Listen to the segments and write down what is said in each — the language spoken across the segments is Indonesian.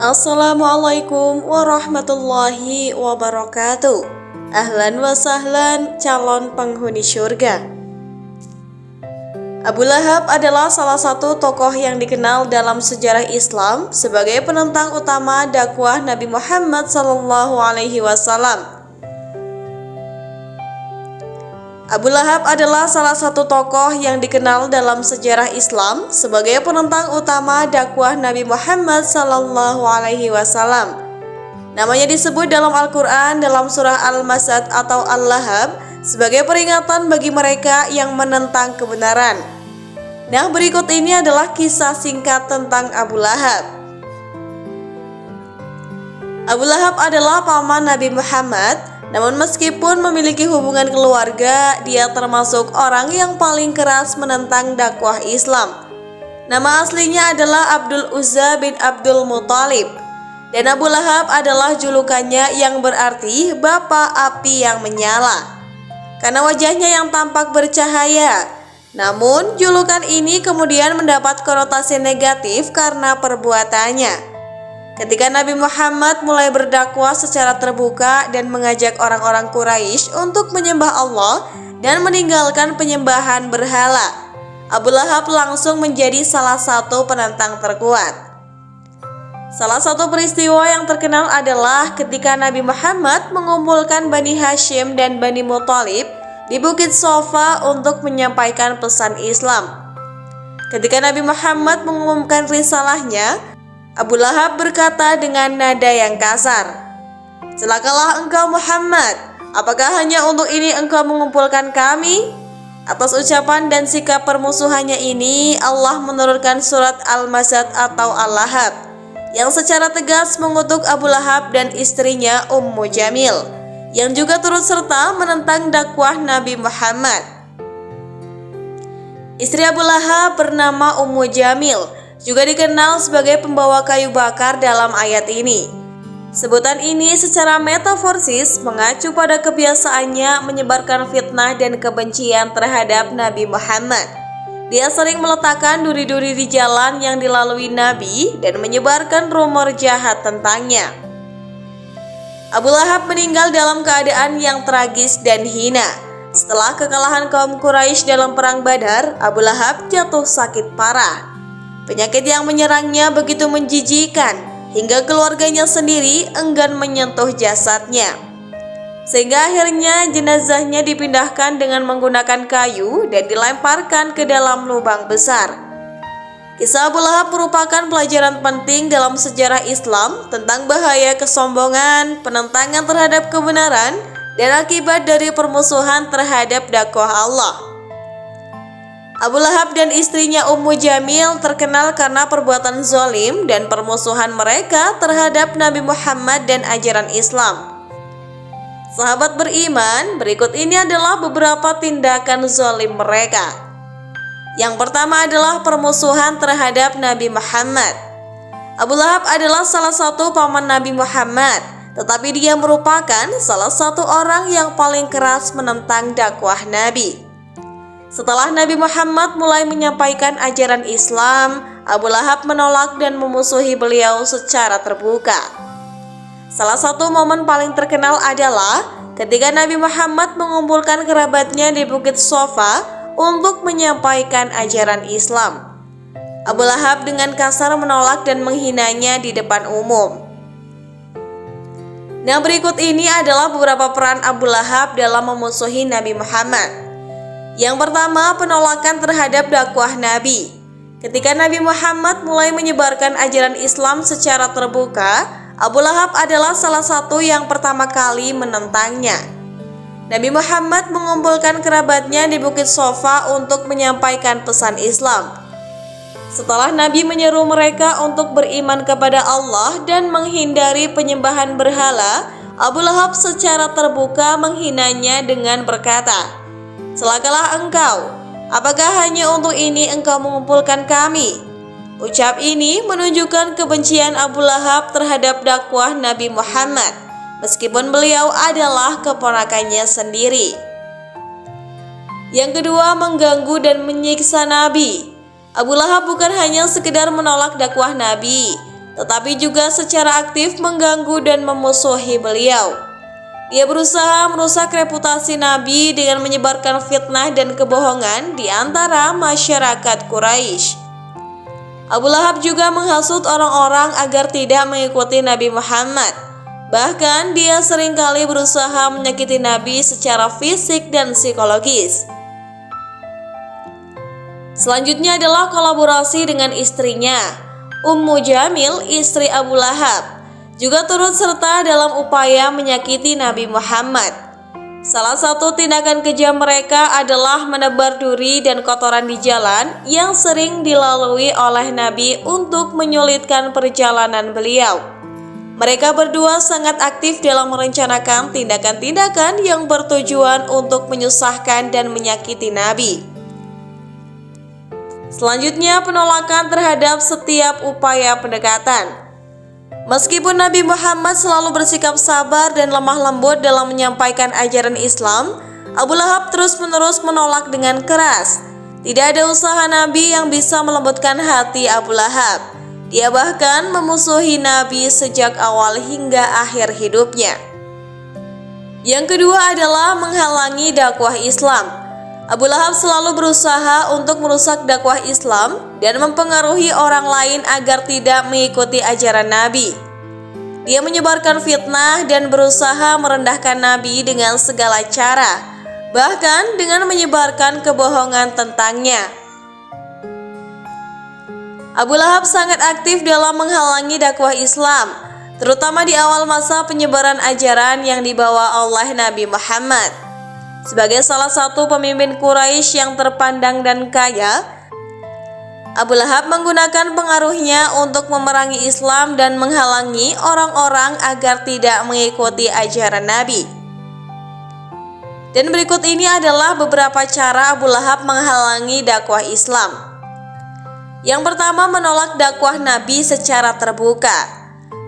Assalamualaikum warahmatullahi wabarakatuh. Ahlan wa sahlan calon penghuni syurga. Abu Lahab adalah salah satu tokoh yang dikenal dalam sejarah Islam sebagai penentang utama dakwah Nabi Muhammad SAW. Abu Lahab adalah salah satu tokoh yang dikenal dalam sejarah Islam sebagai penentang utama dakwah Nabi Muhammad SAW. Namanya disebut dalam Al-Quran dalam surah Al-Masad atau Al-Lahab sebagai peringatan bagi mereka yang menentang kebenaran. Nah, berikut ini adalah kisah singkat tentang Abu Lahab. Abu Lahab adalah paman Nabi Muhammad. Namun meskipun memiliki hubungan keluarga, dia termasuk orang yang paling keras menentang dakwah Islam. Nama aslinya adalah Abdul Uzza bin Abdul Muthalib. Dan Abu Lahab adalah julukannya yang berarti Bapak Api yang Menyala, karena wajahnya yang tampak bercahaya. Namun julukan ini kemudian mendapat konotasi negatif karena perbuatannya. Ketika Nabi Muhammad mulai berdakwah secara terbuka dan mengajak orang-orang Quraisy untuk menyembah Allah dan meninggalkan penyembahan berhala, Abu Lahab langsung menjadi salah satu penentang terkuat. Salah satu peristiwa yang terkenal adalah ketika Nabi Muhammad mengumpulkan Bani Hashim dan Bani Muthalib di Bukit Sofa untuk menyampaikan pesan Islam. Ketika Nabi Muhammad mengumumkan risalahnya, Abu Lahab berkata dengan nada yang kasar, "Celakalah engkau Muhammad, apakah hanya untuk ini engkau mengumpulkan kami?" Atas ucapan dan sikap permusuhannya ini, Allah menurunkan surat Al-Masad atau Al-Lahab yang secara tegas mengutuk Abu Lahab dan istrinya Ummu Jamil, yang juga turut serta menentang dakwah Nabi Muhammad. Istri Abu Lahab bernama Ummu Jamil, juga dikenal sebagai pembawa kayu bakar dalam ayat ini. Sebutan ini secara metaforsis mengacu pada kebiasaannya menyebarkan fitnah dan kebencian terhadap Nabi Muhammad. Dia sering meletakkan duri-duri di jalan yang dilalui Nabi dan menyebarkan rumor jahat tentangnya. Abu Lahab meninggal dalam keadaan yang tragis dan hina. Setelah kekalahan kaum Quraisy dalam perang Badar, Abu Lahab jatuh sakit parah. Penyakit yang menyerangnya begitu menjijikan hingga keluarganya sendiri enggan menyentuh jasadnya. Sehingga akhirnya jenazahnya dipindahkan dengan menggunakan kayu dan dilemparkan ke dalam lubang besar. Kisah Abu Lahab merupakan pelajaran penting dalam sejarah Islam tentang bahaya kesombongan, penentangan terhadap kebenaran, dan akibat dari permusuhan terhadap dakwah Allah. Abu Lahab dan istrinya Ummu Jamil terkenal karena perbuatan zalim dan permusuhan mereka terhadap Nabi Muhammad dan ajaran Islam. Sahabat beriman, berikut ini adalah beberapa tindakan zalim mereka. Yang pertama adalah permusuhan terhadap Nabi Muhammad. Abu Lahab adalah salah satu paman Nabi Muhammad, tetapi dia merupakan salah satu orang yang paling keras menentang dakwah Nabi. Setelah Nabi Muhammad mulai menyampaikan ajaran Islam, Abu Lahab menolak dan memusuhi beliau secara terbuka. Salah satu momen paling terkenal adalah ketika Nabi Muhammad mengumpulkan kerabatnya di Bukit Sofa untuk menyampaikan ajaran Islam. Abu Lahab dengan kasar menolak dan menghinanya di depan umum. Nah, berikut ini adalah beberapa peran Abu Lahab dalam memusuhi Nabi Muhammad. Yang pertama, penolakan terhadap dakwah Nabi. Ketika Nabi Muhammad mulai menyebarkan ajaran Islam secara terbuka, Abu Lahab adalah salah satu yang pertama kali menentangnya. Nabi Muhammad mengumpulkan kerabatnya di Bukit Sofa untuk menyampaikan pesan Islam. Setelah Nabi menyeru mereka untuk beriman kepada Allah dan menghindari penyembahan berhala, Abu Lahab secara terbuka menghinanya dengan berkata, "Celakalah engkau, apakah hanya untuk ini engkau mengumpulkan kami?" Ucap ini menunjukkan kebencian Abu Lahab terhadap dakwah Nabi Muhammad, meskipun beliau adalah keponakannya sendiri. Yang kedua, mengganggu dan menyiksa Nabi. Abu Lahab bukan hanya sekedar menolak dakwah Nabi, tetapi juga secara aktif mengganggu dan memusuhi beliau. Dia berusaha merusak reputasi Nabi dengan menyebarkan fitnah dan kebohongan di antara masyarakat Quraisy. Abu Lahab juga menghasut orang-orang agar tidak mengikuti Nabi Muhammad. Bahkan dia seringkali berusaha menyakiti Nabi secara fisik dan psikologis. Selanjutnya adalah kolaborasi dengan istrinya. Ummu Jamil, istri Abu Lahab, juga turut serta dalam upaya menyakiti Nabi Muhammad. Salah satu tindakan kejam mereka adalah menebar duri dan kotoran di jalan yang sering dilalui oleh Nabi untuk menyulitkan perjalanan beliau. Mereka berdua sangat aktif dalam merencanakan tindakan-tindakan yang bertujuan untuk menyusahkan dan menyakiti Nabi. Selanjutnya, penolakan terhadap setiap upaya pendekatan. Meskipun Nabi Muhammad selalu bersikap sabar dan lemah lembut dalam menyampaikan ajaran Islam, Abu Lahab terus-menerus menolak dengan keras. Tidak ada usaha Nabi yang bisa melembutkan hati Abu Lahab. Dia bahkan memusuhi Nabi sejak awal hingga akhir hidupnya. Yang kedua adalah menghalangi dakwah Islam. Abu Lahab selalu berusaha untuk merusak dakwah Islam dan mempengaruhi orang lain agar tidak mengikuti ajaran Nabi. Dia menyebarkan fitnah dan berusaha merendahkan Nabi dengan segala cara, bahkan dengan menyebarkan kebohongan tentangnya. Abu Lahab sangat aktif dalam menghalangi dakwah Islam, terutama di awal masa penyebaran ajaran yang dibawa oleh Nabi Muhammad. Sebagai salah satu pemimpin Quraisy yang terpandang dan kaya, Abu Lahab menggunakan pengaruhnya untuk memerangi Islam dan menghalangi orang-orang agar tidak mengikuti ajaran Nabi. Dan berikut ini adalah beberapa cara Abu Lahab menghalangi dakwah Islam. Yang pertama, menolak dakwah Nabi secara terbuka.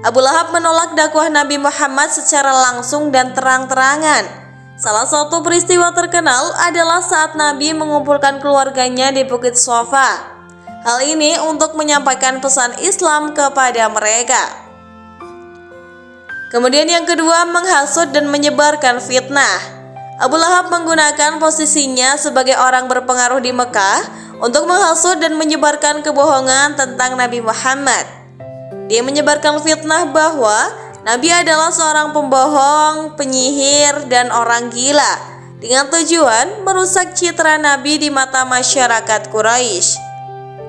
Abu Lahab menolak dakwah Nabi Muhammad secara langsung dan terang-terangan. Salah satu peristiwa terkenal adalah saat Nabi mengumpulkan keluarganya di Bukit Sofa. Hal ini untuk menyampaikan pesan Islam kepada mereka. Kemudian yang kedua, menghasut dan menyebarkan fitnah. Abu Lahab menggunakan posisinya sebagai orang berpengaruh di Mekah untuk menghasut dan menyebarkan kebohongan tentang Nabi Muhammad. Dia menyebarkan fitnah bahwa Nabi adalah seorang pembohong, penyihir, dan orang gila dengan tujuan merusak citra Nabi di mata masyarakat Quraisy.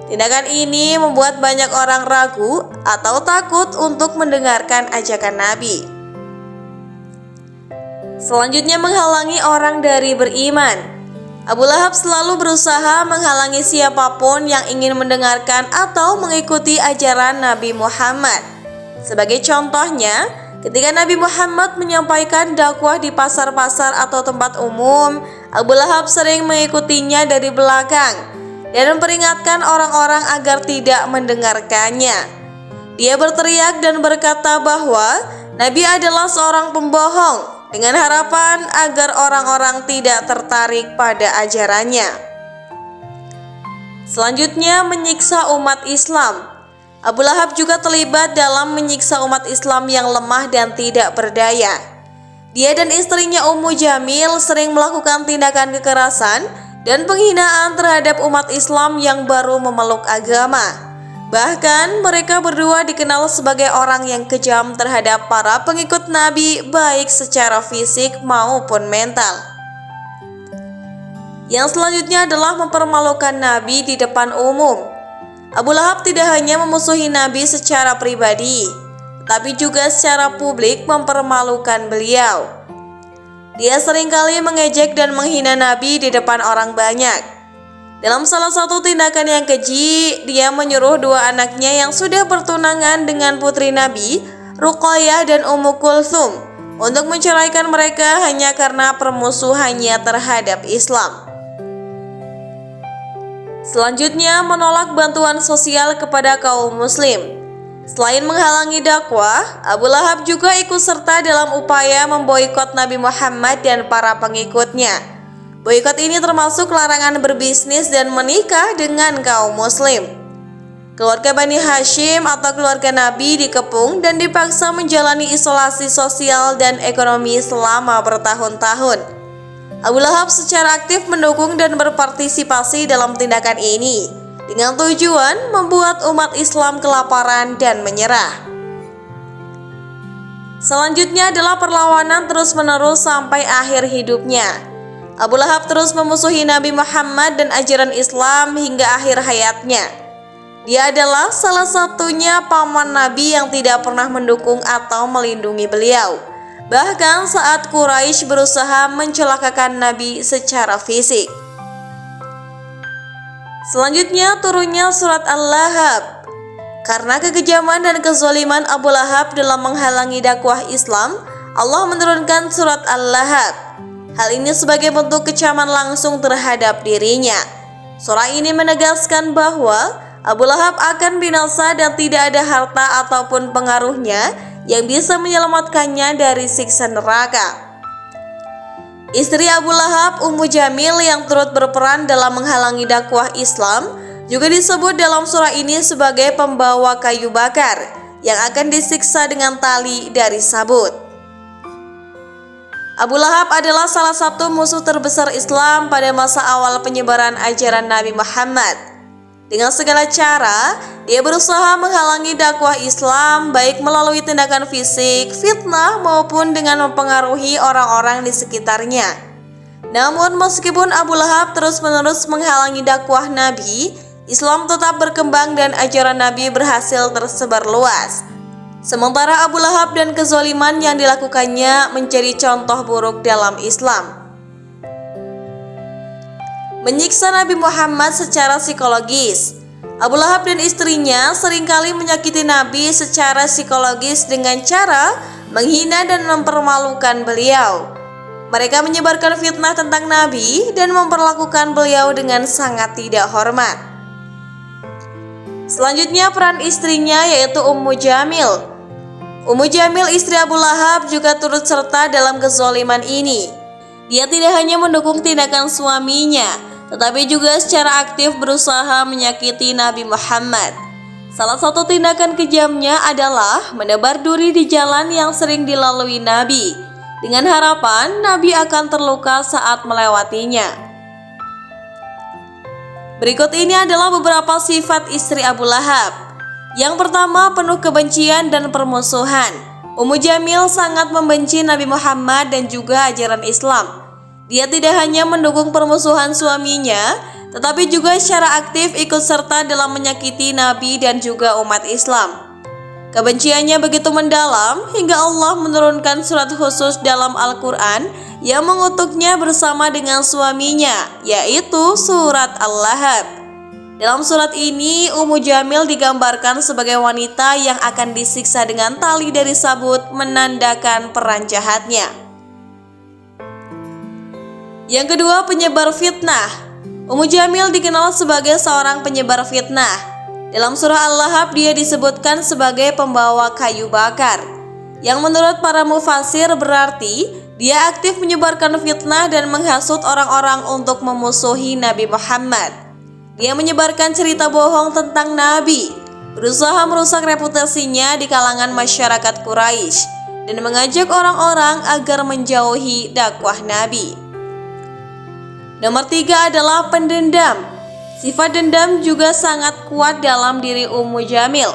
Tindakan ini membuat banyak orang ragu atau takut untuk mendengarkan ajakan Nabi. Selanjutnya, menghalangi orang dari beriman. Abu Lahab selalu berusaha menghalangi siapapun yang ingin mendengarkan atau mengikuti ajaran Nabi Muhammad. Sebagai contohnya, ketika Nabi Muhammad menyampaikan dakwah di pasar-pasar atau tempat umum, Abu Lahab sering mengikutinya dari belakang dan memperingatkan orang-orang agar tidak mendengarkannya. Dia berteriak dan berkata bahwa Nabi adalah seorang pembohong dengan harapan agar orang-orang tidak tertarik pada ajarannya. Selanjutnya, menyiksa umat Islam. Abu Lahab juga terlibat dalam menyiksa umat Islam yang lemah dan tidak berdaya. Dia dan istrinya Ummu Jamil sering melakukan tindakan kekerasan dan penghinaan terhadap umat Islam yang baru memeluk agama. Bahkan mereka berdua dikenal sebagai orang yang kejam terhadap para pengikut Nabi, baik secara fisik maupun mental. Yang selanjutnya adalah mempermalukan Nabi di depan umum. Abu Lahab tidak hanya memusuhi Nabi secara pribadi, tapi juga secara publik mempermalukan beliau. Dia seringkali mengejek dan menghina Nabi di depan orang banyak. Dalam salah satu tindakan yang keji, dia menyuruh dua anaknya yang sudah bertunangan dengan putri Nabi, Ruqayyah dan Ummu Kulthum, untuk menceraikan mereka hanya karena permusuhannya terhadap Islam. Selanjutnya, menolak bantuan sosial kepada kaum muslim. Selain menghalangi dakwah, Abu Lahab juga ikut serta dalam upaya memboikot Nabi Muhammad dan para pengikutnya. Boikot ini termasuk larangan berbisnis dan menikah dengan kaum muslim. Keluarga Bani Hashim atau keluarga Nabi dikepung dan dipaksa menjalani isolasi sosial dan ekonomi selama bertahun-tahun. Abu Lahab secara aktif mendukung dan berpartisipasi dalam tindakan ini dengan tujuan membuat umat Islam kelaparan dan menyerah. Selanjutnya adalah perlawanan terus-menerus sampai akhir hidupnya. Abu Lahab terus memusuhi Nabi Muhammad dan ajaran Islam hingga akhir hayatnya. Dia adalah salah satunya paman Nabi yang tidak pernah mendukung atau melindungi beliau. Bahkan saat Quraisy berusaha mencelakakan Nabi secara fisik. Selanjutnya turunnya surat Al-Lahab. Karena kekejaman dan kezaliman Abu Lahab dalam menghalangi dakwah Islam, Allah menurunkan surat Al-Lahab. Hal ini sebagai bentuk kecaman langsung terhadap dirinya. Surah ini menegaskan bahwa Abu Lahab akan binasa dan tidak ada harta ataupun pengaruhnya yang bisa menyelamatkannya dari siksa neraka. Istri Abu Lahab, Ummu Jamil, yang turut berperan dalam menghalangi dakwah Islam, juga disebut dalam surah ini sebagai pembawa kayu bakar yang akan disiksa dengan tali dari sabut. Abu Lahab adalah salah satu musuh terbesar Islam pada masa awal penyebaran ajaran Nabi Muhammad. Dengan segala cara, dia berusaha menghalangi dakwah Islam baik melalui tindakan fisik, fitnah maupun dengan mempengaruhi orang-orang di sekitarnya. Namun meskipun Abu Lahab terus-menerus menghalangi dakwah Nabi, Islam tetap berkembang dan ajaran Nabi berhasil tersebar luas. Sementara Abu Lahab dan kezaliman yang dilakukannya menjadi contoh buruk dalam Islam. Menyiksa Nabi Muhammad secara psikologis. Abu Lahab dan istrinya seringkali menyakiti Nabi secara psikologis dengan cara menghina dan mempermalukan beliau. Mereka menyebarkan fitnah tentang Nabi dan memperlakukan beliau dengan sangat tidak hormat. Selanjutnya peran istrinya yaitu Ummu Jamil. Ummu Jamil istri Abu Lahab juga turut serta dalam kezaliman ini. Dia tidak hanya mendukung tindakan suaminya, tetapi juga secara aktif berusaha menyakiti Nabi Muhammad. Salah satu tindakan kejamnya adalah menebar duri di jalan yang sering dilalui Nabi, dengan harapan Nabi akan terluka saat melewatinya. Berikut ini adalah beberapa sifat istri Abu Lahab. Yang pertama, penuh kebencian dan permusuhan. Ummu Jamil sangat membenci Nabi Muhammad dan juga ajaran Islam. Dia tidak hanya mendukung permusuhan suaminya, tetapi juga secara aktif ikut serta dalam menyakiti Nabi dan juga umat Islam. Kebenciannya begitu mendalam hingga Allah menurunkan surat khusus dalam Al-Quran yang mengutuknya bersama dengan suaminya, yaitu surat Al-Lahab. Dalam surat ini, Ummu Jamil digambarkan sebagai wanita yang akan disiksa dengan tali dari sabut, menandakan peran jahatnya. Yang kedua, penyebar fitnah. Ummu Jamil dikenal sebagai seorang penyebar fitnah. Dalam surah Al-Lahab dia disebutkan sebagai pembawa kayu bakar, yang menurut para mufasir berarti dia aktif menyebarkan fitnah dan menghasut orang-orang untuk memusuhi Nabi Muhammad. Dia menyebarkan cerita bohong tentang Nabi, berusaha merusak reputasinya di kalangan masyarakat Quraisy, dan mengajak orang-orang agar menjauhi dakwah Nabi. Nomor 3 adalah pendendam. Sifat dendam juga sangat kuat dalam diri Ummu Jamil.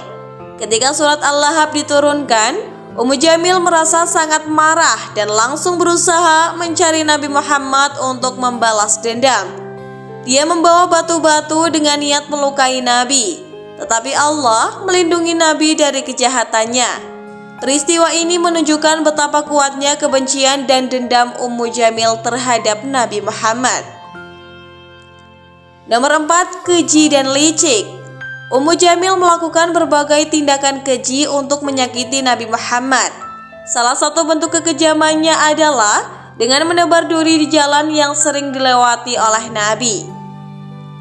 Ketika surat Al-Lahab diturunkan, Ummu Jamil merasa sangat marah dan langsung berusaha mencari Nabi Muhammad untuk membalas dendam. Dia membawa batu-batu dengan niat melukai Nabi, tetapi Allah melindungi Nabi dari kejahatannya. Peristiwa ini menunjukkan betapa kuatnya kebencian dan dendam Ummu Jamil terhadap Nabi Muhammad. Nomor 4, keji dan licik. Ummu Jamil melakukan berbagai tindakan keji untuk menyakiti Nabi Muhammad. Salah satu bentuk kekejamannya adalah dengan menebar duri di jalan yang sering dilewati oleh Nabi.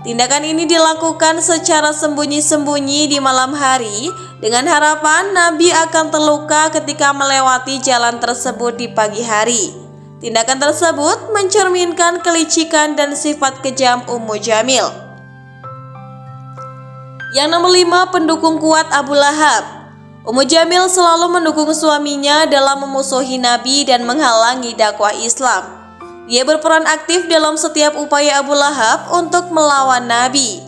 Tindakan ini dilakukan secara sembunyi-sembunyi di malam hari dengan harapan Nabi akan terluka ketika melewati jalan tersebut di pagi hari. Tindakan tersebut mencerminkan kelicikan dan sifat kejam Ummu Jamil. Yang nomor 5, pendukung kuat Abu Lahab. Ummu Jamil selalu mendukung suaminya dalam memusuhi Nabi dan menghalangi dakwah Islam. Dia berperan aktif dalam setiap upaya Abu Lahab untuk melawan Nabi,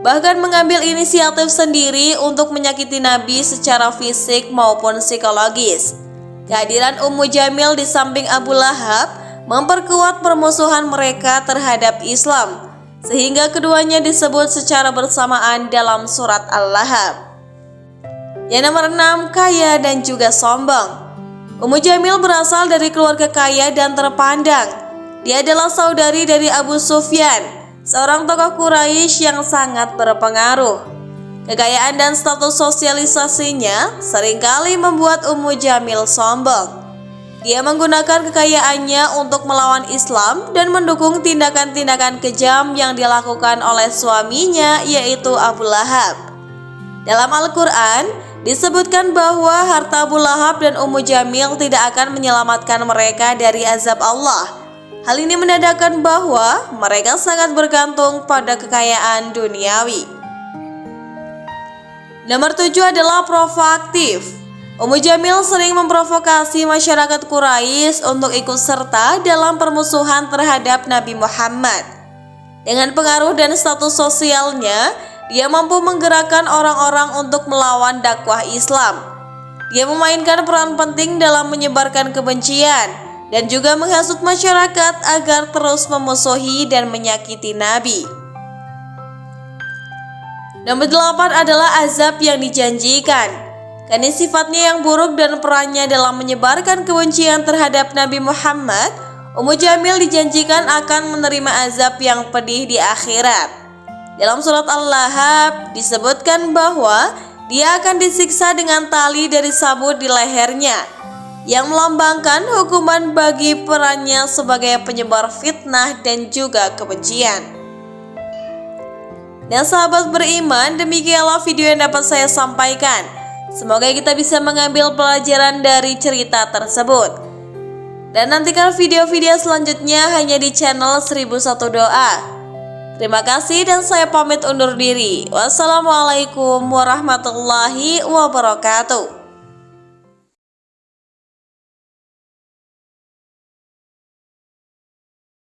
bahkan mengambil inisiatif sendiri untuk menyakiti Nabi secara fisik maupun psikologis. Kehadiran Ummu Jamil di samping Abu Lahab memperkuat permusuhan mereka terhadap Islam, sehingga keduanya disebut secara bersamaan dalam surat Al-Lahab. Yang nomor 6, kaya dan juga sombong. Ummu Jamil berasal dari keluarga kaya dan terpandang. Dia adalah saudari dari Abu Sufyan, seorang tokoh Quraisy yang sangat berpengaruh. Kekayaan dan status sosialisasinya seringkali membuat Ummu Jamil sombong. Dia menggunakan kekayaannya untuk melawan Islam dan mendukung tindakan-tindakan kejam yang dilakukan oleh suaminya, yaitu Abu Lahab. Dalam Al-Quran disebutkan bahwa harta Abu Lahab dan Ummu Jamil tidak akan menyelamatkan mereka dari azab Allah. Hal ini menandakan bahwa mereka sangat bergantung pada kekayaan duniawi. Nomor 7 adalah provokatif. Ummu Jamil sering memprovokasi masyarakat Quraisy untuk ikut serta dalam permusuhan terhadap Nabi Muhammad. Dengan pengaruh dan status sosialnya, dia mampu menggerakkan orang-orang untuk melawan dakwah Islam. Dia memainkan peran penting dalam menyebarkan kebencian dan juga menghasut masyarakat agar terus memusuhi dan menyakiti Nabi. Nomor 8 adalah azab yang dijanjikan. Karena sifatnya yang buruk dan perannya dalam menyebarkan kebencian terhadap Nabi Muhammad, Ummu Jamil dijanjikan akan menerima azab yang pedih di akhirat. Dalam surat Al-Lahab disebutkan bahwa dia akan disiksa dengan tali dari sabut di lehernya, yang melambangkan hukuman bagi perannya sebagai penyebar fitnah dan juga kebencian. Dan sahabat beriman, demikianlah video yang dapat saya sampaikan. Semoga kita bisa mengambil pelajaran dari cerita tersebut. Dan nantikan video-video selanjutnya hanya di channel 1001 Doa. Terima kasih dan saya pamit undur diri. Wassalamualaikum warahmatullahi wabarakatuh.